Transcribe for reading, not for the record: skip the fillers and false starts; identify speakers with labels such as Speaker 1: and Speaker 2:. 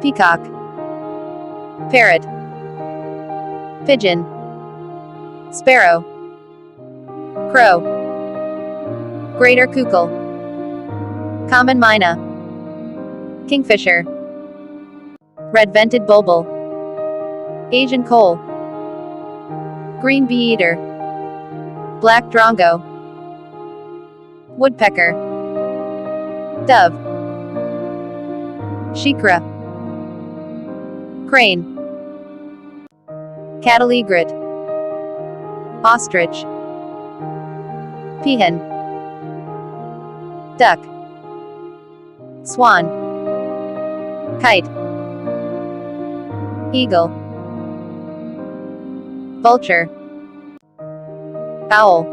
Speaker 1: peacock, parrot, pigeon, sparrow, crow, greater cuckoo, common myna, kingfisher, red-vented bulbul, Asian cole, green bee-eater, black drongo, woodpecker, dove, shikra, crane, cattle egret, ostrich, peahen, duck, swan, kite, eagle, vulture, owl,